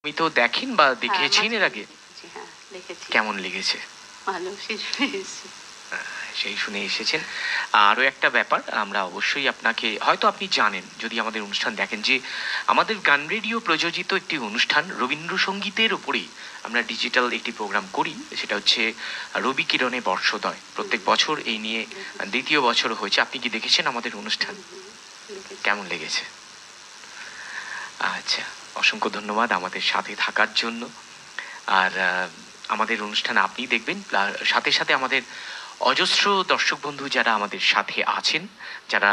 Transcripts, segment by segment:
তুমি তো দেখেন বা দেখেছেন এর আগে? হ্যাঁ, দেখেছি। কেমন লেগেছে? ভালো, সেই শুনে এসেছেন। আরও একটা ব্যাপার, আমরা অবশ্যই আপনাকে হয়তো আপনি জানেন যদি আমাদের অনুষ্ঠান দেখেন, যে আমাদের গান রেডিও প্রযোজিত একটি অনুষ্ঠান রবীন্দ্রসঙ্গীতের ওপরেই আমরা ডিজিটাল একটি প্রোগ্রাম করি, সেটা হচ্ছে রবি কিরণে বর্ষোদয়। প্রত্যেক বছর এই নিয়ে দ্বিতীয় বছর হয়েছে। আপনি কি দেখেছেন আমাদের অনুষ্ঠান? কেমন লেগেছে? আচ্ছা, অসংখ্য ধন্যবাদ আমাদের সাথে থাকার জন্য। আর আমাদের অনুষ্ঠান আপনি দেখবেন, সাথে সাথে আমাদের অজস্র দর্শক বন্ধু যারা আমাদের সাথে আছেন, যারা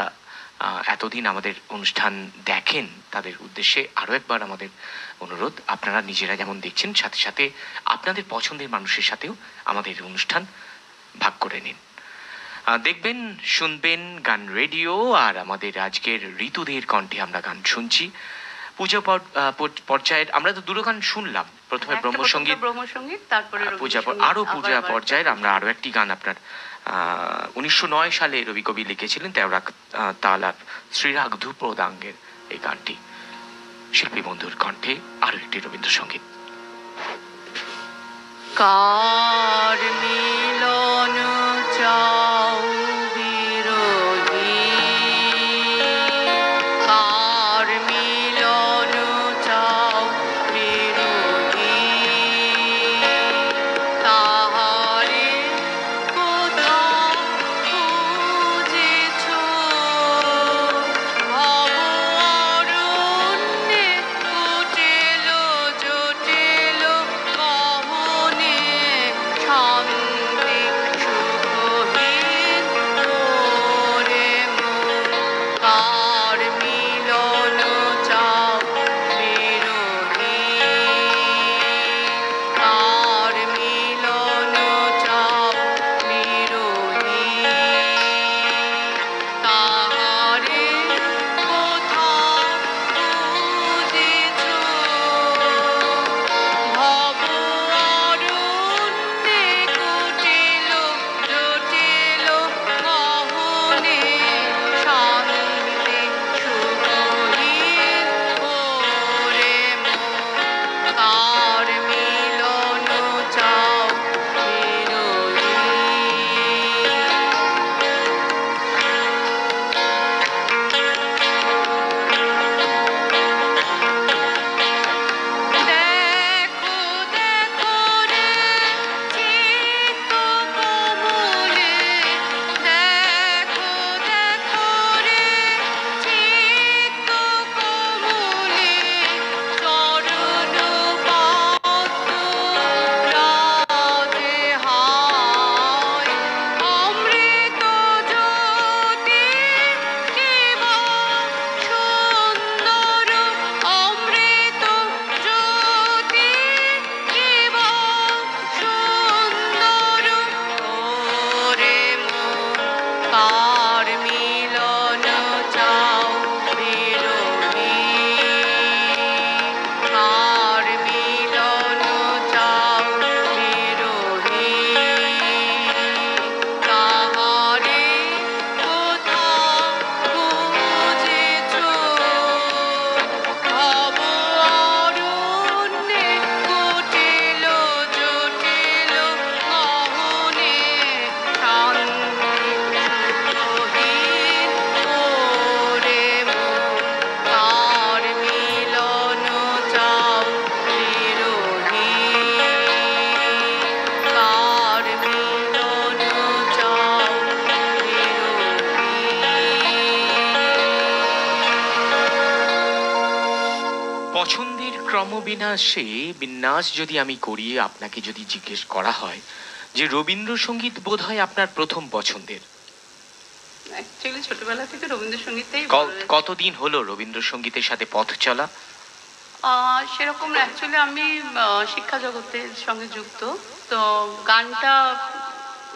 এতদিন আমাদের অনুষ্ঠান দেখেন, তাদের উদ্দেশ্যে আরও একবার আমাদের অনুরোধ, আপনারা নিজেরা যেমন দেখছেন, সাথে সাথে আপনাদের পছন্দের মানুষের সাথেও আমাদের অনুষ্ঠান ভাগ করে নিন। দেখবেন, শুনবেন গান রেডিও। আর আমাদের আজকের ঋতুদের কণ্ঠে আমরা গান শুনছি। পূজা পর্যায়ের আমরা তো দুটো গান শুনলাম, প্রথমে ব্রহ্মসঙ্গীত, তারপরে পূজা পর্যায়ের আমরা আরো একটি গান, আপনার 1909 সালে রবি কবি লিখেছিলেন তেওরাগ তাল আর শ্রীরাগ ধূপদাঙ্গের এই গানটি, শিল্পী বন্ধুর কণ্ঠে আরো একটি রবীন্দ্রসঙ্গীত। কার মিলন চাও বিরোহী, কার মিলন চাও বিরোহী, তাহারে কোথা খুঁজেছ ভব অরণ্যে, কুটিল জটিল গহনে, শান্তি সুখহীন ওরে মন, কার মিলন চাও বিরোহী, কার মিলন চাও বিরোহী, তাহারে কোথা খুঁজেছ ভব অরণ্যে, কুটিল জটিল গহনে, শান্তি সুখহীন ওরে মন, কার মিলন চাও বিরোহী। দেখো দেখো রে চিত্ত কমলে, দেখো দেখো রে চিত্ত কমলে, চরণ পদ্ম রাজে হায়, অমৃত জ্যোতি কেবা সুন্দর, অমৃত জ্যোতি কেবা সুন্দর ওরে মন, কার মিলন চাও বিরোহী, কার মিলন চাও বিরোহী, তাহারে কোথা খুঁজেছ ভব অরণ্যে, কুটিল জটিল গহনে, শান্তি সুখহীন ওরে মন, কার মিলন চাও বিরোহী, কার মিলন চাও বিরোহী। পছন্দের ক্রমবিন্যাসে বিন্যাস যদি আমি করি, আপনাকে যদি জিজ্ঞেস করা হয় যে রবীন্দ্রসঙ্গীত বোধ হয় আপনার প্রথম পছন্দের, অ্যাকচুয়ালি ছোটবেলা থেকে রবীন্দ্রসঙ্গীতেই কতদিন হলো রবীন্দ্রসঙ্গীতের সাথে পথ চলা? সেরকম না, অ্যাকচুয়ালি আমি শিক্ষা জগতের সঙ্গে যুক্ত, তো গানটা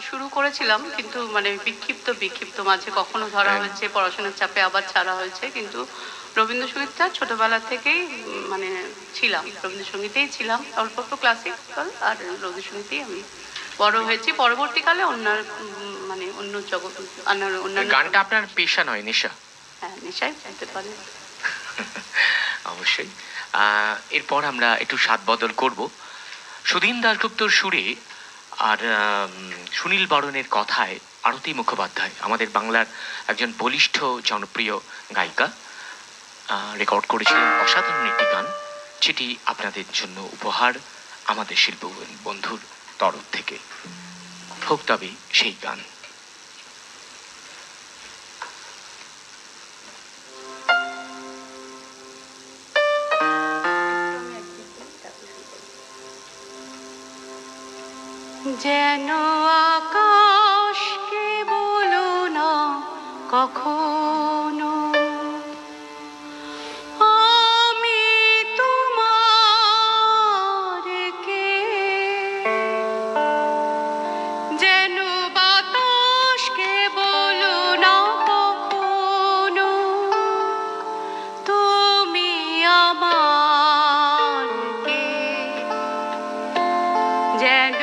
শুরু করেছিলাম, কিন্তু মানে বিক্ষিপ্ত মাঝে কখনো ধরা হয়েছে, পড়াশোনার চাপে আবার ছাড়া হয়েছে, কিন্তু রবীন্দ্রসঙ্গীতটা ছোটবেলা থেকেই মানে ছিলাম, রবীন্দ্রসঙ্গীতেই ছিলাম, অল্প অল্প ক্লাসিক্যাল আর রবীন্দ্রসঙ্গীতেই আমি বড় হয়েছি। পরবর্তীকালে মানে অন্য জগৎ, অন্যান্য গানটা আপনার পেশা নয়, নেশা? হ্যাঁ, নেশাই বলতে পারে। অবশ্যই। এরপর আমরা একটু স্বাদ বদল করব সুধীন দাশগুপ্তর সুরে আর সুনীল বরণের কথায় আরতি মুখোপাধ্যায় আমাদের বাংলার একজন বলিষ্ঠ জনপ্রিয় গায়িকা রেকর্ড করেছিলেন অসাধারণ একটি গান, যেটি আপনাদের জন্য উপহার আমাদের শিল্প বন্ধুর তরফ থেকে। হোক তবে সেই গান। যেন আকাশকে বলো না কখনো আমি তোমার কে, যেন বাতাসকে বলো না কখনো তুমি আমার কে, যেন